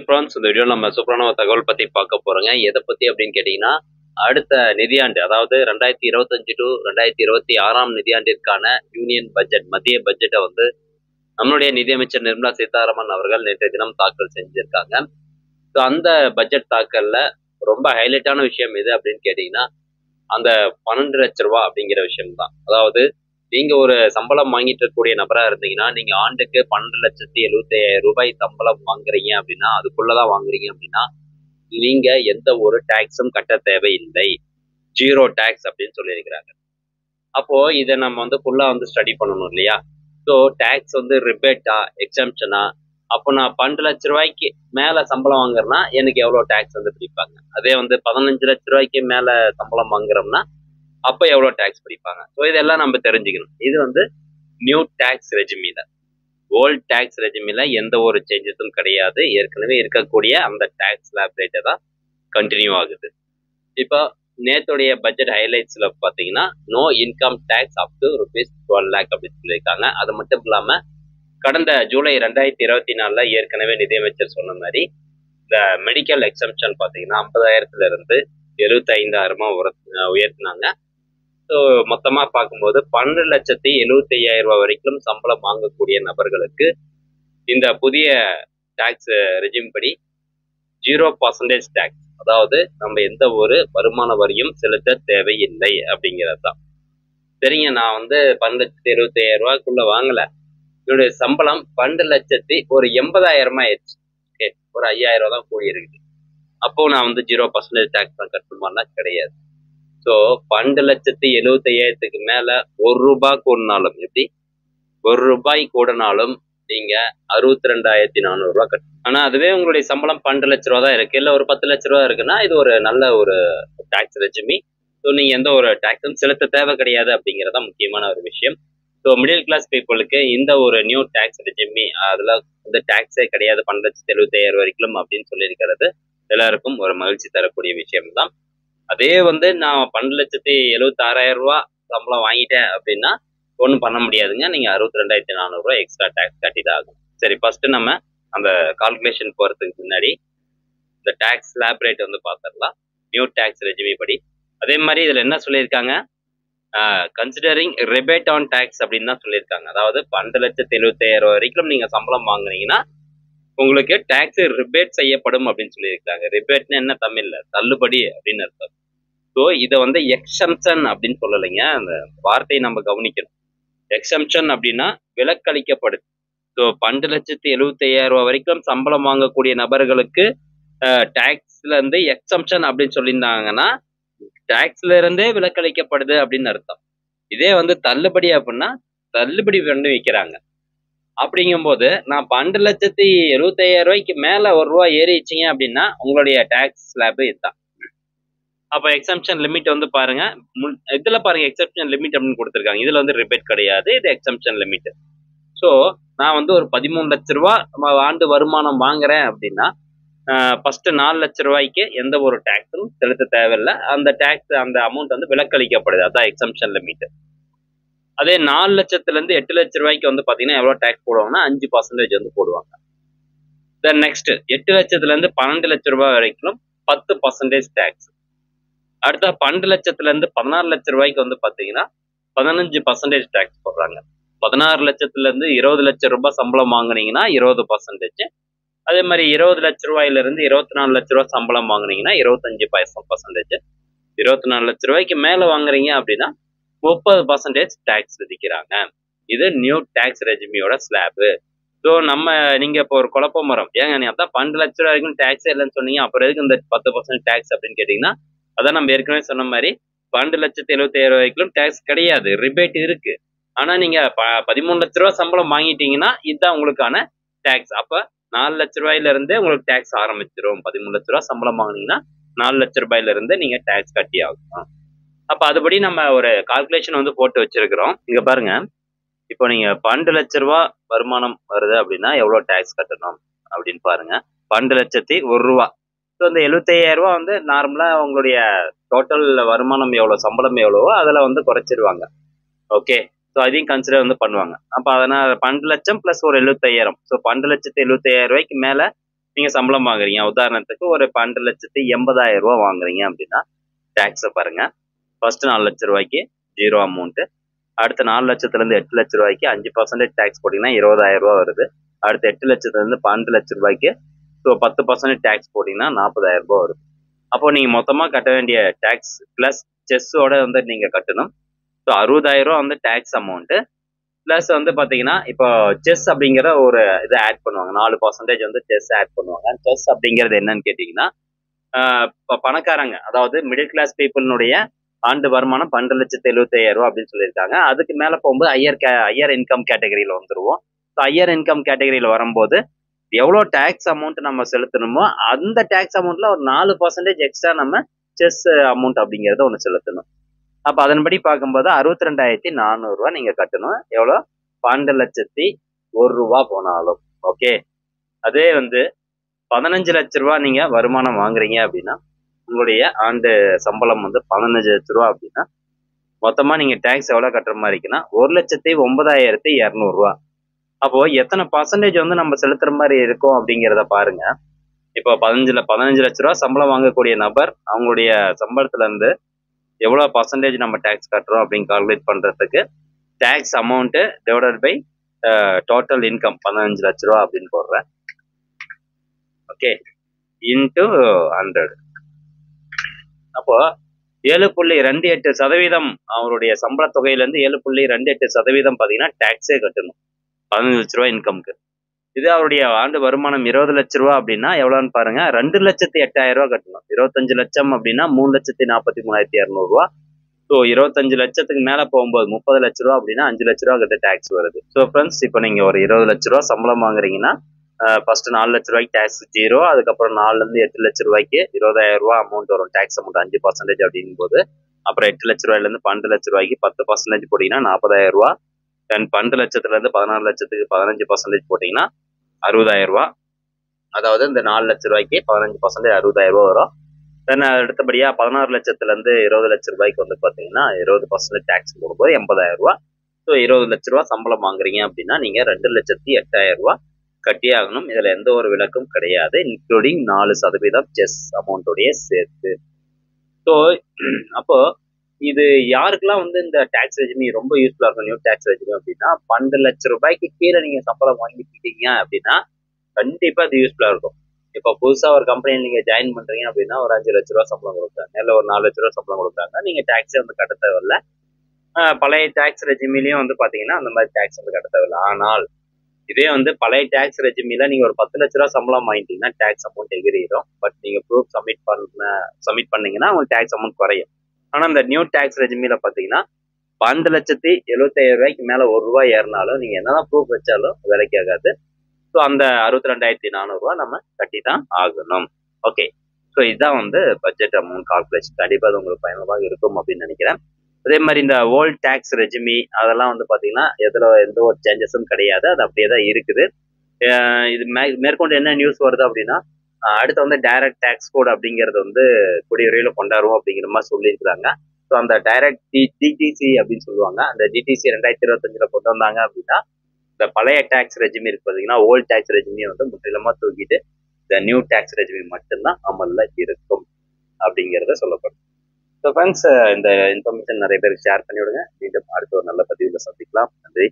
France இந்த video நம்ம சூப்பரான ஒரு தகவல் பத்தி பார்க்க போறோங்க. எதை பத்தி அப்படின்னு கேட்டீங்கன்னா, அடுத்த நிதியாண்டு அதாவது 2025 டு 2026 நிதியாண்டிற்கான யூனியன் பட்ஜெட் மத்திய பட்ஜெட்டை வந்து நம்மளுடைய நிதியமைச்சர் நிர்மலா சீதாராமன் அவர்கள் நேற்றைய தினம் தாக்கல் செஞ்சிருக்காங்க. ஸோ அந்த பட்ஜெட் தாக்கல்ல ரொம்ப ஹைலைட்டான விஷயம் எது அப்படின்னு கேட்டீங்கன்னா, அந்த 12 லட்ச ரூபா அப்படிங்கிற விஷயம் தான். அதாவது நீங்க ஒரு சம்பளம் வாங்கிட்டு இருக்கக்கூடிய நபரா இருந்தீங்கன்னா, நீங்க ஆண்டுக்கு 12,75,000 ரூபாய் சம்பளம் வாங்குறீங்க அப்படின்னா, அதுக்குள்ளதான் வாங்குறீங்க அப்படின்னா, நீங்க எந்த ஒரு டாக்ஸும் கட்ட தேவையில்லை. 0 டாக்ஸ் அப்படின்னு சொல்லியிருக்கிறாங்க. அப்போ இதை நம்ம வந்து ஃபுல்லா வந்து ஸ்டடி பண்ணணும் இல்லையா? ஸோ டாக்ஸ் வந்து ரிபேட்டா, எக்ஸம்ஷனா, அப்போ நான் 12 லட்ச ரூபாய்க்கு மேல சம்பளம் வாங்குறேன்னா எனக்கு எவ்வளவு டாக்ஸ் வந்து பிடிப்பாங்க? அதே வந்து 15 லட்ச ரூபாய்க்கு மேல சம்பளம் வாங்குறோம்னா அப்ப எவ்வளவு டாக்ஸ் பிடிப்பாங்க? ஸோ இதெல்லாம் நம்ம தெரிஞ்சுக்கணும். இது வந்து நியூ டாக்ஸ் ரெஜிமில, ஓல்ட் டாக்ஸ் ரெஜிமில எந்த ஒரு சேஞ்சஸும் கிடையாது. ஏற்கனவே இருக்கக்கூடிய அந்த டாக்ஸ் ஸ்லாப் ரேட்டை தான் கண்டினியூ ஆகுது. இப்போ நேத்துடைய பட்ஜெட் ஹைலைட்ஸ்ல பாத்தீங்கன்னா, no income tax up to ₹12 lakh அப்படின்னு சொல்லியிருக்காங்க. அது மட்டும் இல்லாம கடந்த ஜூலை 2024 ஏற்கனவே நிதியமைச்சர் சொன்ன மாதிரி இந்த மெடிக்கல் எக்ஸம்ஷன் பாத்தீங்கன்னா 50,000 இருந்து 75,000 உயர்த்தினாங்க. ஸோ மொத்தமா பார்க்கும்போது 12,75,000 ரூபாய் வரைக்கும் சம்பளம் வாங்கக்கூடிய நபர்களுக்கு இந்த புதிய டாக்ஸ் ரெஜிம் படி 0% டாக்ஸ், அதாவது நம்ம எந்த ஒரு வருமான வரியும் செலுத்த தேவையில்லை அப்படிங்கிறது தான். சரிங்க, நான் வந்து 12,75,000 ரூபாய்க்குள்ள வாங்கல, என்னுடைய சம்பளம் 12,80,000 ஆயிடுச்சு. ஓகே, ஒரு 5,000 ரூபா தான் கூடி இருக்குது. அப்போ நான் வந்து 0% டாக்ஸ் தான் கட்டணுமானா கிடையாது. ஸோ 12,75,000 மேல ₹1 கூடினாலும், எப்படி ₹1 கூடினாலும் நீங்க 62,400 ரூபாய் கட்டணும். ஆனா அதுவே உங்களுடைய சம்பளம் 12 லட்ச ரூபா தான் இருக்கு, இல்ல ஒரு 10 லட்ச ரூபா இருக்குன்னா இது ஒரு நல்ல ஒரு டாக்ஸ் ரெஜிமி. ஸோ நீங்க எந்த ஒரு டாக்ஸும் செலுத்த தேவை கிடையாது அப்படிங்கறத முக்கியமான ஒரு விஷயம். ஸோ மிடில் கிளாஸ் பீப்புளுக்கு இந்த ஒரு நியூ டாக்ஸ் ரெஜிமி, அதுல வந்து டாக்ஸே கிடையாது 12,75,000 வரைக்கும் அப்படின்னு சொல்லியிருக்கிறது எல்லாருக்கும் ஒரு மகிழ்ச்சி தரக்கூடிய விஷயம் தான். அதே வந்து நான் 12,76,000 ரூபாய் சம்பளம் வாங்கிட்டேன் அப்படின்னா ஒன்றும் பண்ண முடியாதுங்க. நீங்க 62,400 ரூபாய் எக்ஸ்ட்ரா டாக்ஸ் கட்டிதான் ஆகும். சரி, ஃபர்ஸ்ட் நம்ம அந்த கால்குலேஷன் போறதுக்கு முன்னாடி இந்த டாக்ஸ் ஸ்லாப் ரேட் வந்து பார்த்துடலாம் நியூ டாக்ஸ் ரெஜிமி படி. அதே மாதிரி இதுல என்ன சொல்லியிருக்காங்க, கன்சிடரிங் ரிபேட் ஆன் டாக்ஸ் அப்படின்னு தான் சொல்லியிருக்காங்க. அதாவது 12,75,000 வரைக்கும் நீங்க சம்பளம் வாங்குனீங்கன்னா உங்களுக்கு டாக்ஸ் ரிபேட் செய்யப்படும் அப்படின்னு சொல்லியிருக்காங்க. ரிபேட்னா என்ன தமிழ்ல? தள்ளுபடி அப்படின்னு அர்த்தம். ஸோ இதை வந்து எக்ஸம்ஷன் அப்படின்னு சொல்லலைங்க, அந்த வார்த்தையை நம்ம கவனிக்கணும். எக்ஸம்ஷன் அப்படின்னா விலக்களிக்கப்படுது. ஸோ 12,75,000 ரூபாய் வரைக்கும் சம்பளம் வாங்கக்கூடிய நபர்களுக்கு டாக்ஸ்ல இருந்து எக்ஸம்ஷன் அப்படின்னு சொல்லியிருந்தாங்கன்னா டாக்ஸ்ல இருந்தே விலக்களிக்கப்படுது அப்படின்னு அர்த்தம். இதே வந்து தள்ளுபடி அப்படின்னா தள்ளுபடி பண்ணி வைக்கிறாங்க. அப்படிங்கும்போது நான் 12,75,000 ரூபாய்க்கு மேல ₹1 ஏறிச்சிங்க அப்படின்னா உங்களுடைய டாக்ஸ் ஸ்லாப் இதுதான். அப்ப எக்ஸம்ஷன் லிமிட் வந்து பாருங்க, இதுல பாருங்க எக்ஸம்ஷன் லிமிட் அப்படின்னு கொடுத்துருக்காங்க. இதுல வந்து ரிபேட் கிடையாது, இது எக்ஸம்ஷன் லிமிட். ஸோ நான் வந்து ஒரு 13 லட்ச ரூபாய் ஆண்டு வருமானம் வாங்குறேன் அப்படின்னா ஃபர்ஸ்ட் 4 லட்ச ரூபாய்க்கு எந்த ஒரு டாக்ஸும் செலுத்த தேவையில்லை. அந்த டாக்ஸ் அந்த அமௌண்ட் வந்து விலக்களிக்கப்படுது, அதான் எக்ஸம்ஷன் லிமிட். அதே 4 லட்சத்துல இருந்து 8 லட்ச ரூபாய்க்கு வந்து பாத்தீங்கன்னா எவ்வளவு டாக்ஸ் போடுவாங்கன்னா 5% வந்து போடுவாங்க. தென் நெக்ஸ்ட் 8 லட்சத்துல இருந்து 12 லட்ச ரூபாய் வரைக்கும் 10% டாக்ஸ். அடுத்த 12 லட்சத்துல இருந்து 16 லட்ச ரூபாய்க்கு வந்து பாத்தீங்கன்னா 15% டாக்ஸ் போடுறாங்க. 16 லட்சத்துல இருந்து 20 லட்ச ரூபாய் சம்பளம் வாங்குனீங்கன்னா 20%. அதே மாதிரி 20 லட்ச ரூபாயில இருந்து 24 லட்ச ரூபாய் சம்பளம் வாங்குனீங்கன்னா 25%. 24 லட்ச ரூபாய்க்கு மேல வாங்குறீங்க அப்படின்னா 30% டாக்ஸ் விதிக்கிறாங்க. இது நியூ டாக்ஸ் ரெஜிமியோட ஸ்லாப். ஸோ நீங்க இப்போ ஒரு குழப்பம் வரும், ஏங்க நீ அதான் 12 லட்ச ரூபாய் வரைக்கும் டாக்ஸே இல்லைன்னு சொன்னீங்க, அப்புறம் எதுக்கு இந்த 10% டாக்ஸ் அப்படின்னு கேட்டீங்கன்னா, அதான் நம்ம ஏற்கனவே சொன்ன மாதிரி 12,75,000 வரைக்கும் டாக்ஸ் கிடையாது, ரிபேட் இருக்கு. ஆனா நீங்க 13 லட்ச ரூபாய் சம்பளம் வாங்கிட்டீங்கன்னா இதுதான் உங்களுக்கான டாக்ஸ். அப்ப 4 லட்ச ரூபாயில இருந்தே உங்களுக்கு டாக்ஸ் ஆரம்பிச்சிடும். 13 லட்ச ரூபாய் சம்பளம் வாங்கினீங்கன்னா 4 லட்ச ரூபாயில இருந்து நீங்க டாக்ஸ் கட்டி ஆகும். அப்ப அதுபடி நம்ம ஒரு கால்குலேஷன் வந்து போட்டு வச்சிருக்கிறோம். இங்க பாருங்க, இப்போ நீங்க 12 லட்ச ரூபாய் வருமானம் வருது அப்படின்னா எவ்வளவு டாக்ஸ் கட்டணும் அப்படின்னு பாருங்க. 12,01 ரூபாய். ஸோ இந்த 75,000 ரூபாய் வந்து நார்மலா உங்களுடைய டோட்டல் வருமானம் எவ்வளவு, சம்பளம் எவ்வளவோ அதுல வந்து குறைச்சிருவாங்க. ஓகே, ஸோ அதையும் கன்சிடர் வந்து பண்ணுவாங்க. அப்ப அதனால 12 லட்சம் பிளஸ் ஒரு 75,000. ஸோ 12,75,000 ரூபாய்க்கு மேல நீங்க சம்பளம் வாங்குறீங்க. உதாரணத்துக்கு ஒரு 12,80,000 ரூபா வாங்குறீங்க அப்படின்னா டேக்ஸை பாருங்க. ஃபர்ஸ்ட் 4 லட்ச ரூபாய்க்கு 0 அமௌண்ட். அடுத்த 4 லட்சத்துல இருந்து 8 லட்ச ரூபாய்க்கு 5% டேக்ஸ் போட்டீங்கன்னா 20,000 ரூபா வருது. அடுத்த 8 லட்சத்துல இருந்து 12 லட்ச ரூபாய்க்கு 10% டேக்ஸ் போட்டீங்கன்னா 40,000 ரூபாய் வருது. அப்போ நீங்க மொத்தமா கட்ட வேண்டிய டேக்ஸ் பிளஸ் செஸ்ஸோட நீங்க கட்டணும். 60,000 ரூபா டேக்ஸ் அமௌண்ட் பிளஸ் பாத்தீங்கன்னா இப்போ செஸ் அப்படிங்கிற ஒரு இதை ஆட் பண்ணுவாங்க. 4% செஸ் ஆட் பண்ணுவாங்க. செஸ் அப்படிங்கிறது என்னன்னு கேட்டீங்கன்னா இப்போ பணக்காரங்க, அதாவது மிடில் கிளாஸ் பீப்புளுடைய ஆண்டு வருமானம் 12,75,000 ரூபா அப்படின்னு சொல்லியிருக்காங்க. அதுக்கு மேல போகும்போது ஹையர் இன்கம் கேட்டகரியில வந்துருவோம். ஹையர் இன்கம் கேட்டகரியில வரும்போது எவ்வளோ டேக்ஸ் அமௌண்ட் நம்ம செலுத்தணுமோ அந்த டேக்ஸ் அமௌண்ட்ல ஒரு 4% எக்ஸ்ட்ரா நம்ம செஸ் அமௌண்ட் அப்படிங்கறத ஒன்று செலுத்தணும். அப்ப அதன்படி பார்க்கும்போது 62,400 ரூபா நீங்க கட்டணும். எவ்வளோ? 12,01,00,000 ரூபா போனாலும். ஓகே, அதே 15 லட்ச ரூபா நீங்க வருமானம் வாங்குறீங்க அப்படின்னா உங்களுடைய ஆண்டு சம்பளம் 15 லட்ச ரூபா அப்படின்னா மொத்தமா நீங்க டேக்ஸ் எவ்வளவு கட்டுற மாதிரி இருக்குன்னா 1,09,200 ரூபா. அப்போ எத்தனை பர்சன்டேஜ் நம்ம செலுத்துற மாதிரி இருக்கும் அப்படிங்கிறத பாருங்க. இப்போ 15 லட்ச ரூபா சம்பளம் வாங்கக்கூடிய நபர் அவங்களுடைய சம்பளத்துல இருந்து எவ்வளவு பர்சன்டேஜ் நம்ம டேக்ஸ் கட்டுறோம் அப்படின்னு கால்குலேட் பண்றதுக்கு tax amount divided by total income 15 லட்ச ரூபா அப்படின்னு போடுறேன். Okay, into 100. அப்போ 7.28% அவருடைய சம்பள தொகையிலேருந்து 7.28% பார்த்தீங்கன்னா டேக்ஸே கட்டணும் 15 லட்ச ரூபா இன்கம்க்கு. இது அவருடைய ஆண்டு வருமானம் 20 லட்ச ரூபா அப்படின்னா எவ்வளோன்னு பாருங்க, 2,08,000 ரூபா கட்டணும். 25 லட்சம் அப்படின்னா 3,43,200 ரூபா. 25 லட்சத்துக்கு மேல போகும்போது 30 லட்ச ரூபா அப்படின்னா 5 லட்ச ரூபா கிட்ட டேக்ஸ் வருது. ஃப்ரெண்ட்ஸ், இப்போ நீங்க ஒரு 20 லட்ச ரூபா சம்பளம் வாங்குறீங்கன்னா ஃபர்ஸ்ட் 4 லட்ச ரூபாய்க்கு டேக்ஸ் 0, அதுக்கப்புறம் 4ல இருந்து 8 லட்ச ரூபாய்க்கு 20,000 ரூபா அமௌண்ட் வரும். டேக்ஸ் அமௌண்ட் 5% அப்படிங்கும் போது அப்புறம் 8 லட்ச ரூபாயில இருந்து 12 லட்ச ரூபாய்க்கு 10% போட்டீங்கன்னா 40,000 ரூபா. தென் 12 லட்சத்துல இருந்து 16 லட்சத்துக்கு 15% போட்டீங்கன்னா 60,000 ரூபா. அதாவது இந்த 4 லட்ச ரூபாய்க்கு 15% 60,000 ரூபா வரும். தென் அடுத்தபடியா 16 லட்சத்துல இருந்து 20 லட்ச ரூபாய்க்கு பாத்தீங்கன்னா 20% டேக்ஸ் போடும்போது 80,000 ரூபா. 20 லட்ச ரூபா சம்பளம் வாங்குறீங்க அப்படின்னா நீங்க 2,08,000 ரூபா கட்டியே ஆகணும். இதுல எந்த ஒரு விலக்கும் கிடையாது, இன்க்ளூடிங் 4% செஸ் அமௌண்ட்டோடைய சேர்த்து. ஸோ அப்போ இது யாருக்கெல்லாம் இந்த டாக்ஸ் ரெஜிமி ரொம்ப யூஸ்ஃபுல்லா இருக்கும், நியூ டாக்ஸ் ரெஜிமி அப்படின்னா 12 லட்ச ரூபாய்க்கு கீழே நீங்க சம்பளம் வாங்கிட்டீங்க அப்படின்னா கண்டிப்பா அது யூஸ்ஃபுல்லா இருக்கும். இப்போ புதுசா ஒரு கம்பெனியில் நீங்க ஜாயின் பண்றீங்க அப்படின்னா ஒரு 5 லட்ச ரூபா சம்பளம் கொடுக்குறாங்க, இல்லை ஒரு 4 லட்ச ரூபா சம்பளம் கொடுக்குறாங்க. நீங்க டாக்ஸே கட்ட தேவையில்ல. பழைய டாக்ஸ் ரெஜிமிலையும் பாத்தீங்கன்னா அந்த மாதிரி டாக்ஸ் கட்ட தேவையில்லை. ஆனால் இதே பழைய டாக்ஸ் ரெஜிமில நீங்க ஒரு 10 லட்ச ரூபா சம்பளம் வாங்கிட்டீங்கன்னா டாக்ஸ் அமௌண்ட் எகிரிடும். பட் நீங்க ப்ரூஃப் சப்மிட் பண்ணீங்கன்னா உங்களுக்கு டாக்ஸ் அமௌண்ட் குறையும். ஆனா இந்த நியூ டாக்ஸ் ரெஜிமில பாத்தீங்கன்னா 12,75,000 ரூபாய்க்கு மேல 1 ரூபாய் ஏறினாலும் நீங்க என்னதான் ப்ரூஃப் வச்சாலும் விலைக்கு ஆகாது. ஸோ அந்த 62,400 ரூபா நம்ம கட்டி தான் ஆகணும். ஓகே, ஸோ இதுதான் பட்ஜெட் அமௌண்ட் கால்குலேஷன். கண்டிப்பா அது உங்களுக்கு பயனுள்ளதாக இருக்கும் அப்படின்னு நினைக்கிறேன். அதே மாதிரி இந்த ஓல்ட் டாக்ஸ் ரெஜிமி அதெல்லாம் பாத்தீங்கன்னா எதுல எந்த ஒரு சேஞ்சஸும் கிடையாது, அது அப்படியே தான் இருக்குது. இது மேற்கொண்டு என்ன நியூஸ் வருது அப்படின்னா அடுத்து டைரக்ட் டாக்ஸ் கோட் அப்படிங்கிறது கூடிய விரைவில் கொண்டாடுவோம் அப்படிங்கிற மாதிரி சொல்லியிருக்கிறாங்க. ஸோ அந்த டைரக்ட் டிடிசி அப்படின்னு சொல்லுவாங்க. அந்த டிடிசி 2025 கொண்டு வந்தாங்க அப்படின்னா இந்த பழைய டாக்ஸ் ரெஜிமி இருக்கு பார்த்தீங்கன்னா ஓல்ட் டாக்ஸ் ரெஜிமியை முற்றிலுமா தூக்கிட்டு இந்த நியூ டாக்ஸ் ரெஜிமி மட்டும்தான் அமல்ல இருக்கும் அப்படிங்கிறத சொல்லப்படும். ஸோ ஃப்ரெண்ட்ஸ், இந்த இன்ஃபர்மேஷன் நிறைய பேருக்கு ஷேர் பண்ணி விடுங்க. மீண்டும் அடுத்த ஒரு நல்ல பதிவில் சந்திக்கலாம். நன்றி.